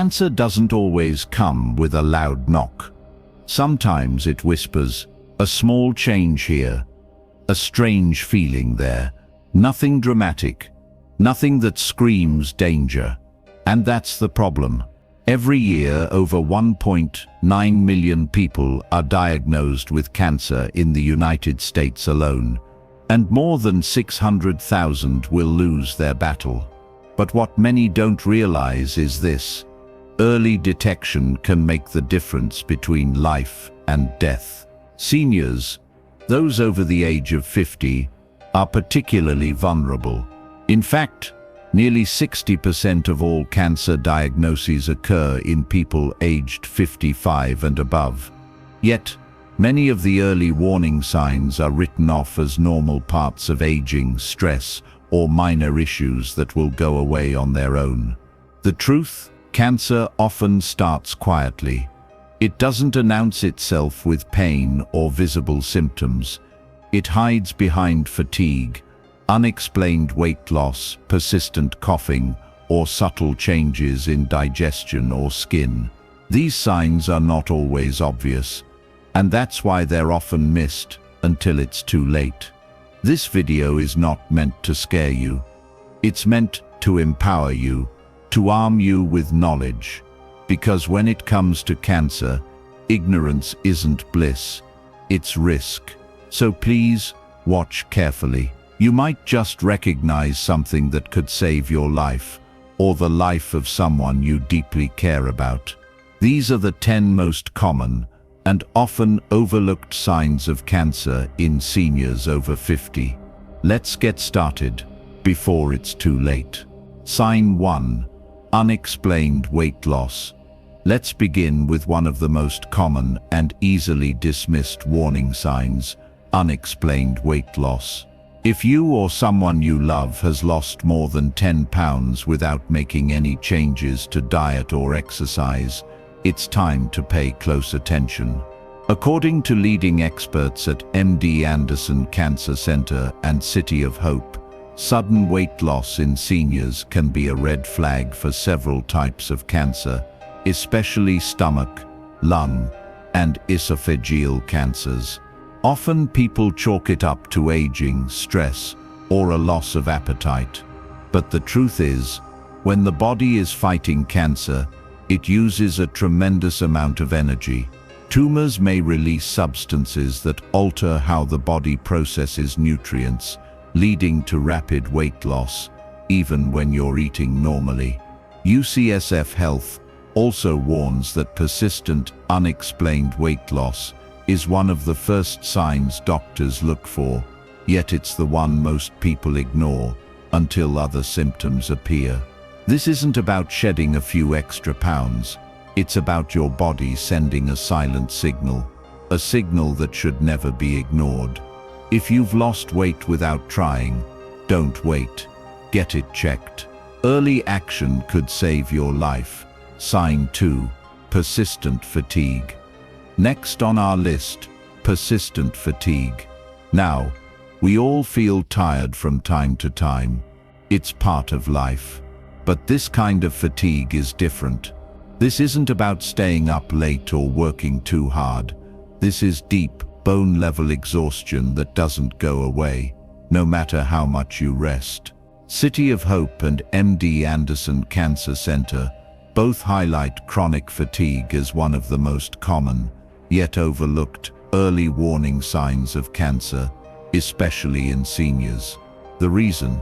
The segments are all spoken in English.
Cancer doesn't always come with a loud knock. Sometimes it whispers, a small change here, a strange feeling there. Nothing dramatic, nothing that screams danger. And that's the problem. Every year, over 1.9 million people are diagnosed with cancer in the United States alone, and more than 600,000 will lose their battle. But what many don't realize is this: early detection can make the difference between life and death. Seniors, those over the age of 50, are particularly vulnerable. In fact, nearly 60% of all cancer diagnoses occur in people aged 55 and above. Yet, many of the early warning signs are written off as normal parts of aging, stress, or minor issues that will go away on their own. The truth: cancer often starts quietly. It doesn't announce itself with pain or visible symptoms. It hides behind fatigue, unexplained weight loss, persistent coughing, or subtle changes in digestion or skin. These signs are not always obvious, and that's why they're often missed until it's too late. This video is not meant to scare you. It's meant to empower you, to arm you with knowledge. Because when it comes to cancer, ignorance isn't bliss, it's risk. So please, watch carefully. You might just recognize something that could save your life, or the life of someone you deeply care about. These are the 10 most common and often overlooked signs of cancer in seniors over 50. Let's get started before it's too late. Sign 1. Unexplained weight loss. Let's begin with one of the most common and easily dismissed warning signs: unexplained weight loss. If you or someone you love has lost more than 10 pounds without making any changes to diet or exercise, it's time to pay close attention. According to leading experts at MD Anderson Cancer Center and City of Hope, sudden weight loss in seniors can be a red flag for several types of cancer, especially stomach, lung, and esophageal cancers. Often people chalk it up to aging, stress, or a loss of appetite. But the truth is, when the body is fighting cancer, it uses a tremendous amount of energy. Tumors may release substances that alter how the body processes nutrients, leading to rapid weight loss, even when you're eating normally. UCSF Health also warns that persistent, unexplained weight loss is one of the first signs doctors look for, yet it's the one most people ignore until other symptoms appear. This isn't about shedding a few extra pounds. It's about your body sending a silent signal, a signal that should never be ignored. If you've lost weight without trying, don't wait. Get it checked. Early action could save your life. Sign 2. Persistent fatigue. Next on our list, persistent fatigue. Now, we all feel tired from time to time. It's part of life. But this kind of fatigue is different. This isn't about staying up late or working too hard. This is deep, bone-level exhaustion that doesn't go away, no matter how much you rest. City of Hope and MD Anderson Cancer Center both highlight chronic fatigue as one of the most common, yet overlooked, early warning signs of cancer, especially in seniors. The reason: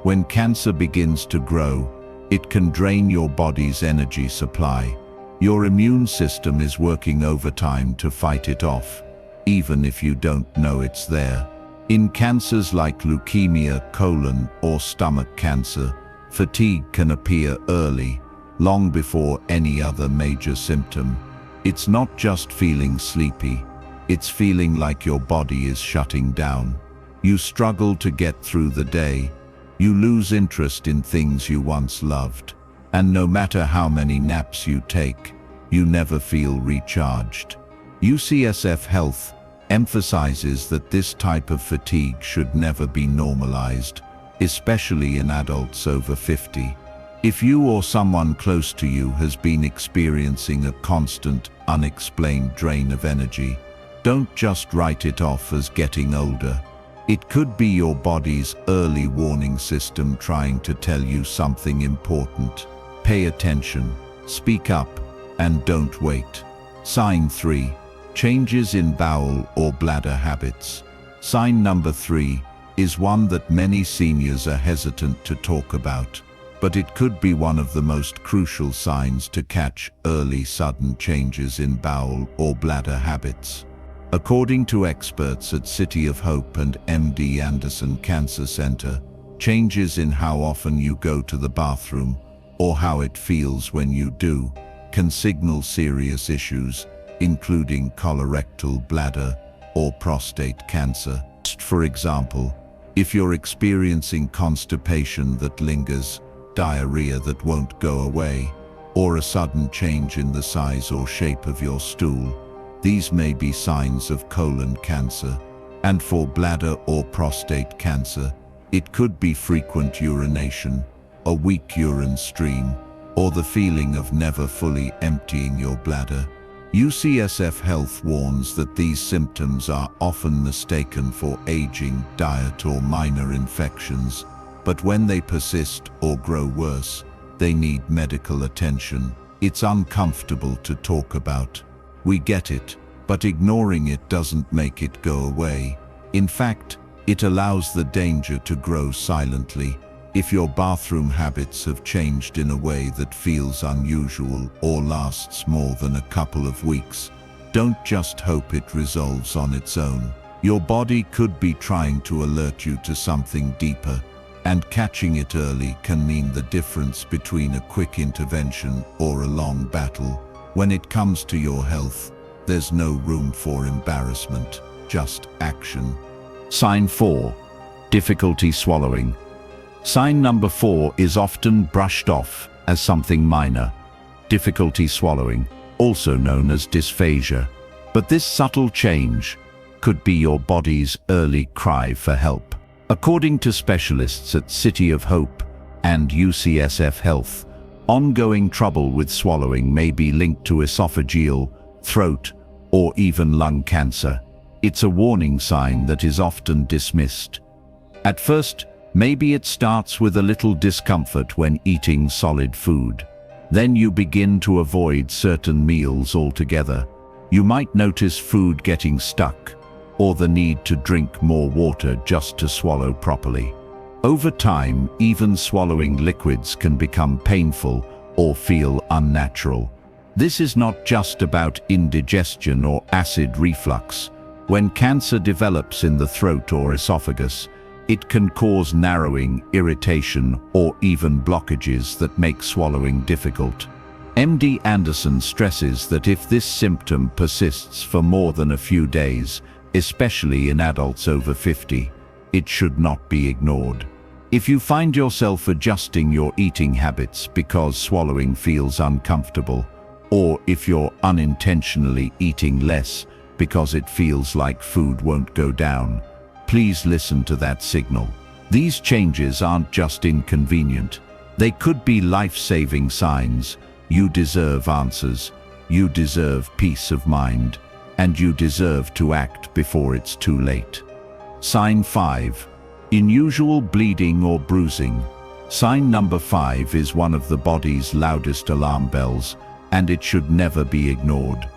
when cancer begins to grow, it can drain your body's energy supply. Your immune system is working overtime to fight it off, even if you don't know it's there. In cancers like leukemia, colon, or stomach cancer, fatigue can appear early, long before any other major symptom. It's not just feeling sleepy, it's feeling like your body is shutting down. You struggle to get through the day. You lose interest in things you once loved. And no matter how many naps you take, you never feel recharged. UCSF Health emphasizes that this type of fatigue should never be normalized, especially in adults over 50. If you or someone close to you has been experiencing a constant, unexplained drain of energy, don't just write it off as getting older. It could be your body's early warning system trying to tell you something important. Pay attention, speak up, and don't wait. Sign 3. Changes in bowel or bladder habits. Sign number 3 is one that many seniors are hesitant to talk about, but it could be one of the most crucial signs to catch early sudden changes in bowel or bladder habits. According to experts at City of Hope and MD Anderson Cancer Center, changes in how often you go to the bathroom or how it feels when you do can signal serious issues, including colorectal, bladder, or prostate cancer. For example, if you're experiencing constipation that lingers, diarrhea that won't go away, or a sudden change in the size or shape of your stool, these may be signs of colon cancer. And for bladder or prostate cancer, it could be frequent urination, a weak urine stream, or the feeling of never fully emptying your bladder. UCSF Health warns that these symptoms are often mistaken for aging, diet, or minor infections, but when they persist or grow worse, they need medical attention. It's uncomfortable to talk about. We get it, but ignoring it doesn't make it go away. In fact, it allows the danger to grow silently. If your bathroom habits have changed in a way that feels unusual or lasts more than a couple of weeks, don't just hope it resolves on its own. Your body could be trying to alert you to something deeper, and catching it early can mean the difference between a quick intervention or a long battle. When it comes to your health, there's no room for embarrassment, just action. Sign 4. Difficulty swallowing. Sign number 4 is often brushed off as something minor. Difficulty swallowing, also known as dysphagia. But this subtle change could be your body's early cry for help. According to specialists at City of Hope and UCSF Health, ongoing trouble with swallowing may be linked to esophageal, throat, or even lung cancer. It's a warning sign that is often dismissed. At first, maybe it starts with a little discomfort when eating solid food. Then you begin to avoid certain meals altogether. You might notice food getting stuck, or the need to drink more water just to swallow properly. Over time, even swallowing liquids can become painful or feel unnatural. This is not just about indigestion or acid reflux. When cancer develops in the throat or esophagus, it can cause narrowing, irritation, or even blockages that make swallowing difficult. MD Anderson stresses that if this symptom persists for more than a few days, especially in adults over 50, it should not be ignored. If you find yourself adjusting your eating habits because swallowing feels uncomfortable, or if you're unintentionally eating less because it feels like food won't go down, please listen to that signal. These changes aren't just inconvenient. They could be life-saving signs. You deserve answers, you deserve peace of mind, and you deserve to act before it's too late. Sign 5. Unusual bleeding or bruising. Sign number 5 is one of the body's loudest alarm bells, and it should never be ignored.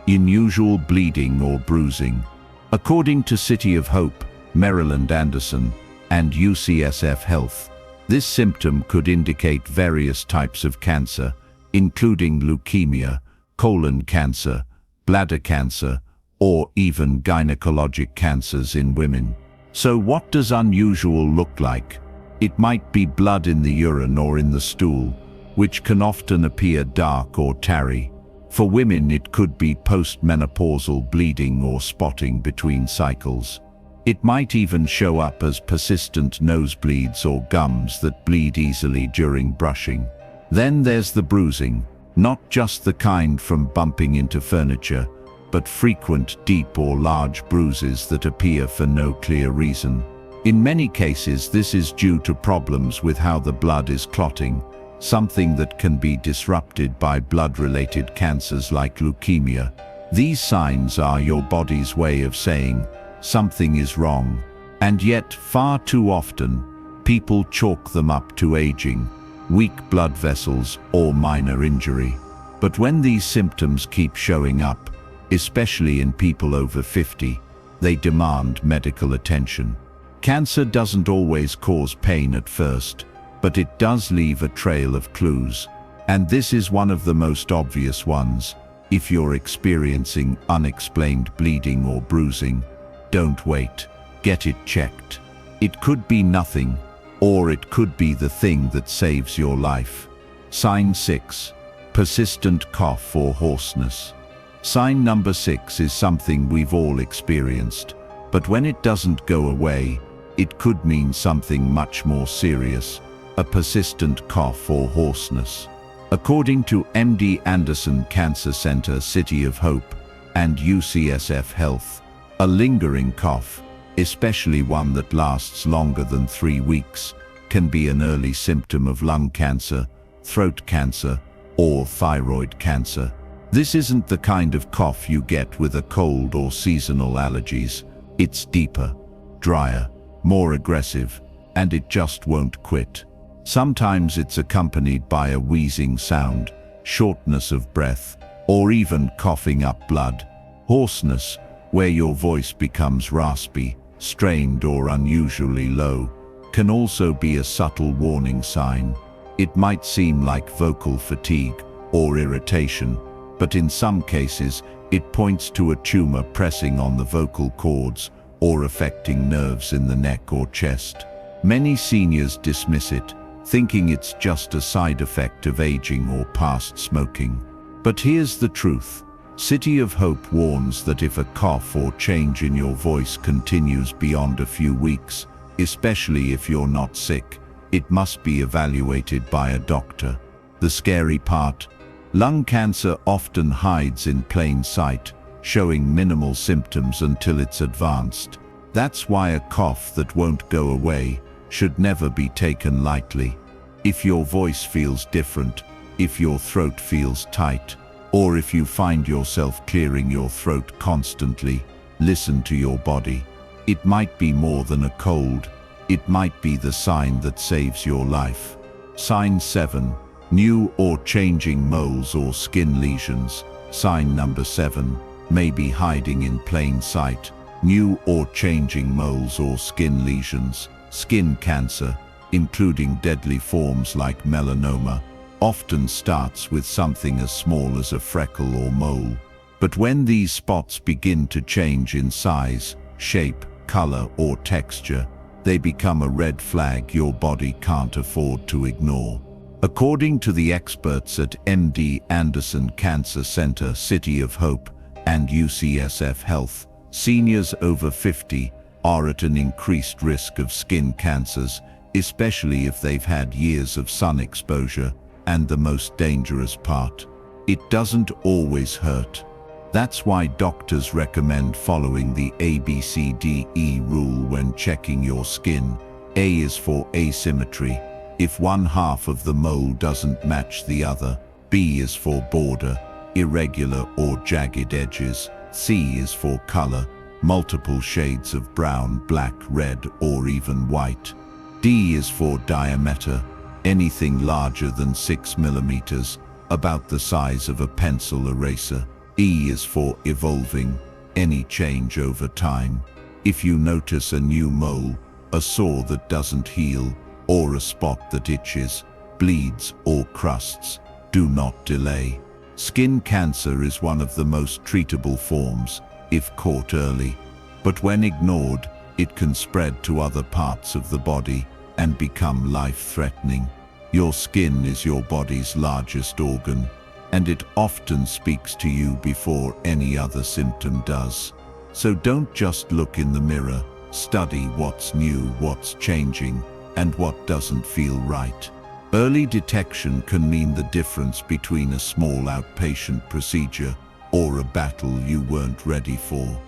Unusual bleeding or bruising. According to City of Hope, Maryland Anderson, and UCSF Health, this symptom could indicate various types of cancer, including leukemia, colon cancer, bladder cancer, or even gynecologic cancers in women. So what does unusual look like? It might be blood in the urine or in the stool, which can often appear dark or tarry. For women, it could be postmenopausal bleeding or spotting between cycles. It might even show up as persistent nosebleeds or gums that bleed easily during brushing. Then there's the bruising, not just the kind from bumping into furniture, but frequent deep or large bruises that appear for no clear reason. In many cases, this is due to problems with how the blood is clotting, something that can be disrupted by blood-related cancers like leukemia. These signs are your body's way of saying something is wrong, and yet far too often, people chalk them up to aging, weak blood vessels, or minor injury. But when these symptoms keep showing up, especially in people over 50, they demand medical attention. Cancer doesn't always cause pain at first, but it does leave a trail of clues, and this is one of the most obvious ones. If you're experiencing unexplained bleeding or bruising, don't wait. Get it checked. It could be nothing, or it could be the thing that saves your life. Sign 6. Persistent cough or hoarseness. Sign number 6 is something we've all experienced, but when it doesn't go away, it could mean something much more serious: a persistent cough or hoarseness. According to MD Anderson Cancer Center, City of Hope, and UCSF Health, a lingering cough, especially one that lasts longer than 3 weeks, can be an early symptom of lung cancer, throat cancer, or thyroid cancer. This isn't the kind of cough you get with a cold or seasonal allergies. It's deeper, drier, more aggressive, and it just won't quit. Sometimes it's accompanied by a wheezing sound, shortness of breath, or even coughing up blood. Hoarseness, where your voice becomes raspy, strained, or unusually low, can also be a subtle warning sign. It might seem like vocal fatigue or irritation, but in some cases, it points to a tumor pressing on the vocal cords or affecting nerves in the neck or chest. Many seniors dismiss it, thinking it's just a side effect of aging or past smoking. But here's the truth. City of Hope warns that if a cough or change in your voice continues beyond a few weeks, especially if you're not sick, it must be evaluated by a doctor. The scary part: lung cancer often hides in plain sight, showing minimal symptoms until it's advanced. That's why a cough that won't go away should never be taken lightly. If your voice feels different, if your throat feels tight, or if you find yourself clearing your throat constantly, listen to your body. It might be more than a cold. It might be the sign that saves your life. Sign 7. New or changing moles or skin lesions. Sign number 7 may be hiding in plain sight. New or changing moles or skin lesions. Skin cancer, including deadly forms like melanoma, often starts with something as small as a freckle or mole. But when these spots begin to change in size, shape, color, or texture, they become a red flag your body can't afford to ignore. According to the experts at MD Anderson Cancer Center, City of Hope, and UCSF Health, seniors over 50 are at an increased risk of skin cancers, especially if they've had years of sun exposure. And the most dangerous part: it doesn't always hurt. That's why doctors recommend following the ABCDE rule when checking your skin. A is for asymmetry. If one half of the mole doesn't match the other. B is for border, irregular or jagged edges. C is for color, multiple shades of brown, black, red, or even white. D is for diameter, anything larger than 6 millimeters, about the size of a pencil eraser. E is for evolving, any change over time. If you notice a new mole, a sore that doesn't heal, or a spot that itches, bleeds, or crusts, do not delay. Skin cancer is one of the most treatable forms, if caught early. But when ignored, it can spread to other parts of the body and become life-threatening. Your skin is your body's largest organ, and it often speaks to you before any other symptom does. So don't just look in the mirror. Study what's new, what's changing, and what doesn't feel right. Early detection can mean the difference between a small outpatient procedure or a battle you weren't ready for.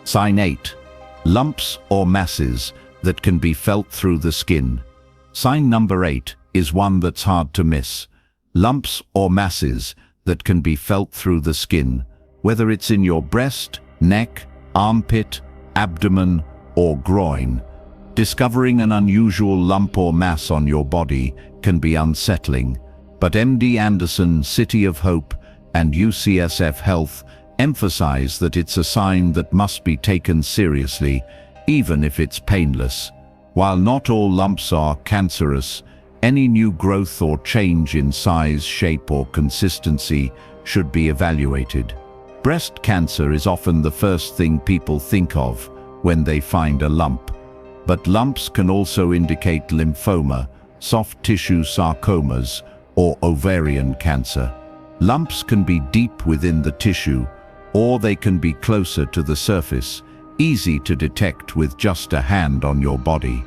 Sign 8. Lumps or masses that can be felt through the skin. Sign number 8 is one that's hard to miss. Lumps or masses that can be felt through the skin, whether it's in your breast, neck, armpit, abdomen, or groin. Discovering an unusual lump or mass on your body can be unsettling, but MD Anderson, City of Hope, and UCSF Health emphasize that it's a sign that must be taken seriously, even if it's painless. While not all lumps are cancerous, any new growth or change in size, shape, or consistency should be evaluated. Breast cancer is often the first thing people think of when they find a lump. But lumps can also indicate lymphoma, soft tissue sarcomas, or ovarian cancer. Lumps can be deep within the tissue, or they can be closer to the surface, easy to detect with just a hand on your body.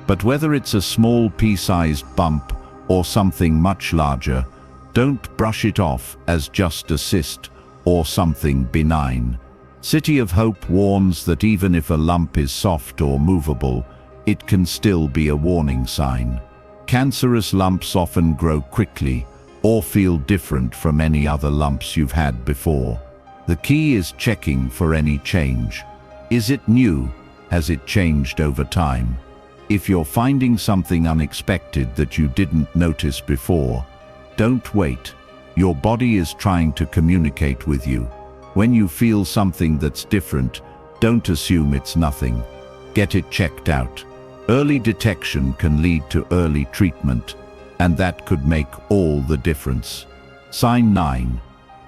But whether it's a small pea-sized bump or something much larger, don't brush it off as just a cyst or something benign. City of Hope warns that even if a lump is soft or movable, it can still be a warning sign. Cancerous lumps often grow quickly or feel different from any other lumps you've had before. The key is checking for any change. Is it new? Has it changed over time? If you're finding something unexpected that you didn't notice before, don't wait. Your body is trying to communicate with you. When you feel something that's different, don't assume it's nothing. Get it checked out. Early detection can lead to early treatment, and that could make all the difference. Sign 9.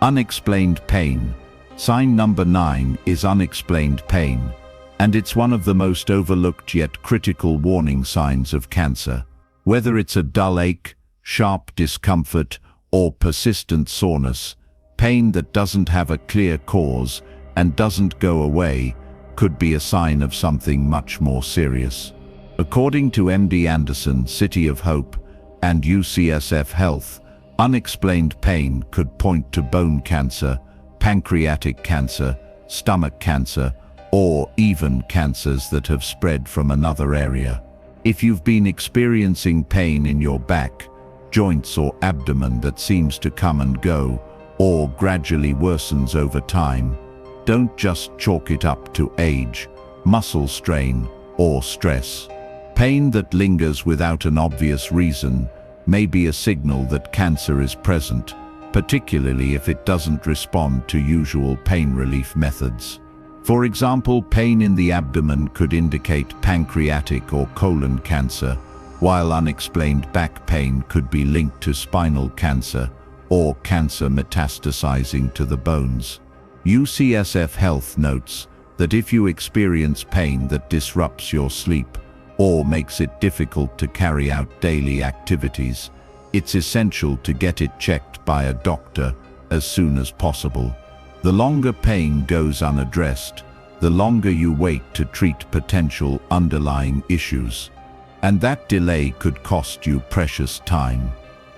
Unexplained pain. Sign number 9 is unexplained pain, and it's one of the most overlooked yet critical warning signs of cancer. Whether it's a dull ache, sharp discomfort, or persistent soreness, pain that doesn't have a clear cause and doesn't go away could be a sign of something much more serious. According to MD Anderson, City of Hope, and UCSF Health, unexplained pain could point to bone cancer, pancreatic cancer, stomach cancer, or even cancers that have spread from another area. If you've been experiencing pain in your back, joints, or abdomen that seems to come and go, or gradually worsens over time, don't just chalk it up to age, muscle strain, or stress. Pain that lingers without an obvious reason may be a signal that cancer is present, particularly if it doesn't respond to usual pain relief methods. For example, pain in the abdomen could indicate pancreatic or colon cancer, while unexplained back pain could be linked to spinal cancer or cancer metastasizing to the bones. UCSF Health notes that if you experience pain that disrupts your sleep or makes it difficult to carry out daily activities, it's essential to get it checked by a doctor as soon as possible. The longer pain goes unaddressed, the longer you wait to treat potential underlying issues. And that delay could cost you precious time.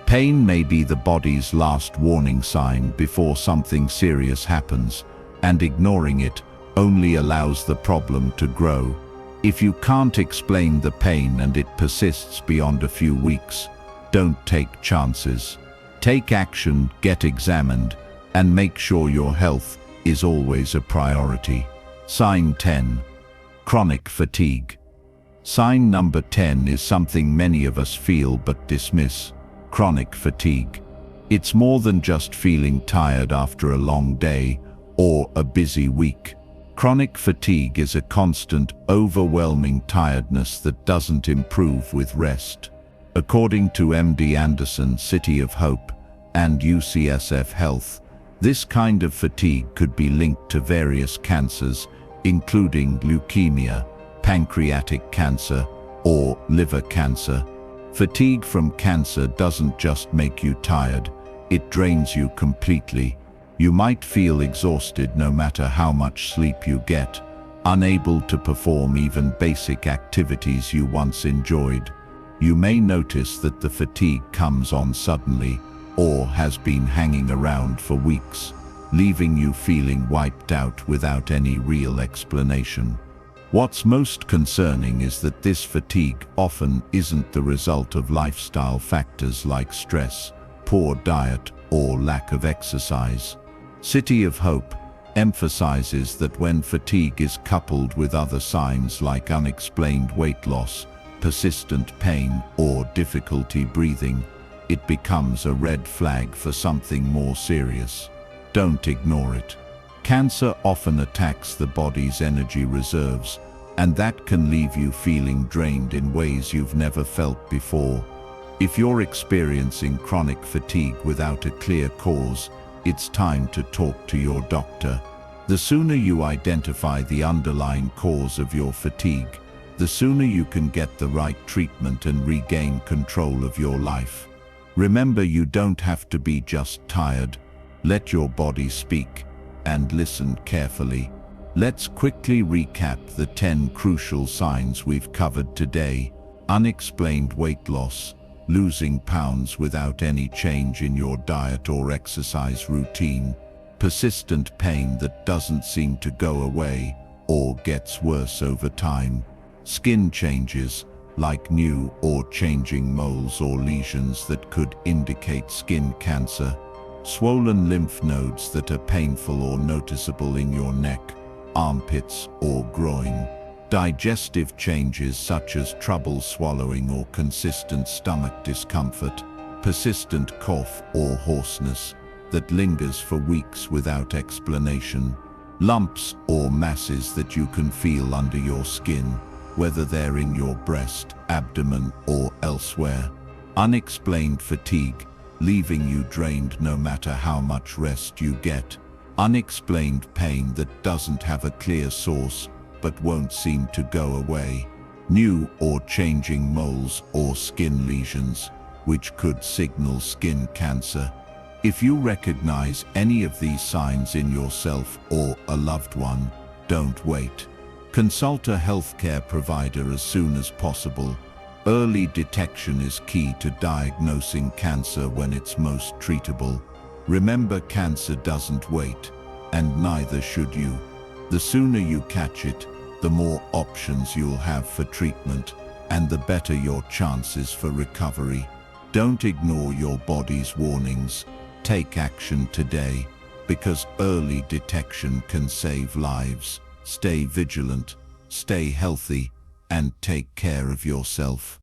Pain may be the body's last warning sign before something serious happens, and ignoring it only allows the problem to grow. If you can't explain the pain and it persists beyond a few weeks, don't take chances. Take action, get examined, and make sure your health is always a priority. Sign 10. Chronic fatigue. Sign number 10 is something many of us feel but dismiss: chronic fatigue. It's more than just feeling tired after a long day or a busy week. Chronic fatigue is a constant, overwhelming tiredness that doesn't improve with rest. According to MD Anderson, City of Hope, and UCSF Health, this kind of fatigue could be linked to various cancers, including leukemia, pancreatic cancer, or liver cancer. Fatigue from cancer doesn't just make you tired, it drains you completely. You might feel exhausted no matter how much sleep you get, unable to perform even basic activities you once enjoyed. You may notice that the fatigue comes on suddenly or has been hanging around for weeks, leaving you feeling wiped out without any real explanation. What's most concerning is that this fatigue often isn't the result of lifestyle factors like stress, poor diet, or lack of exercise. City of Hope emphasizes that when fatigue is coupled with other signs like unexplained weight loss, persistent pain, or difficulty breathing, it becomes a red flag for something more serious. Don't ignore it. Cancer often attacks the body's energy reserves, and that can leave you feeling drained in ways you've never felt before. If you're experiencing chronic fatigue without a clear cause, it's time to talk to your doctor. The sooner you identify the underlying cause of your fatigue, the sooner you can get the right treatment and regain control of your life. Remember, you don't have to be just tired. Let your body speak, and listen carefully. Let's quickly recap the 10 crucial signs we've covered today. Unexplained weight loss, losing pounds without any change in your diet or exercise routine. Persistent pain that doesn't seem to go away or gets worse over time. Skin changes, like new or changing moles or lesions that could indicate skin cancer. Swollen lymph nodes that are painful or noticeable in your neck, armpits, or groin. Digestive changes such as trouble swallowing or consistent stomach discomfort. Persistent cough or hoarseness that lingers for weeks without explanation. Lumps or masses that you can feel under your skin, whether they're in your breast, abdomen, or elsewhere. Unexplained fatigue, leaving you drained no matter how much rest you get. Unexplained pain that doesn't have a clear source but won't seem to go away. New or changing moles or skin lesions, which could signal skin cancer. If you recognize any of these signs in yourself or a loved one, don't wait. Consult a healthcare provider as soon as possible. Early detection is key to diagnosing cancer when it's most treatable. Remember, cancer doesn't wait, and neither should you. The sooner you catch it, the more options you'll have for treatment, and the better your chances for recovery. Don't ignore your body's warnings. Take action today, because early detection can save lives. Stay vigilant, stay healthy, and take care of yourself.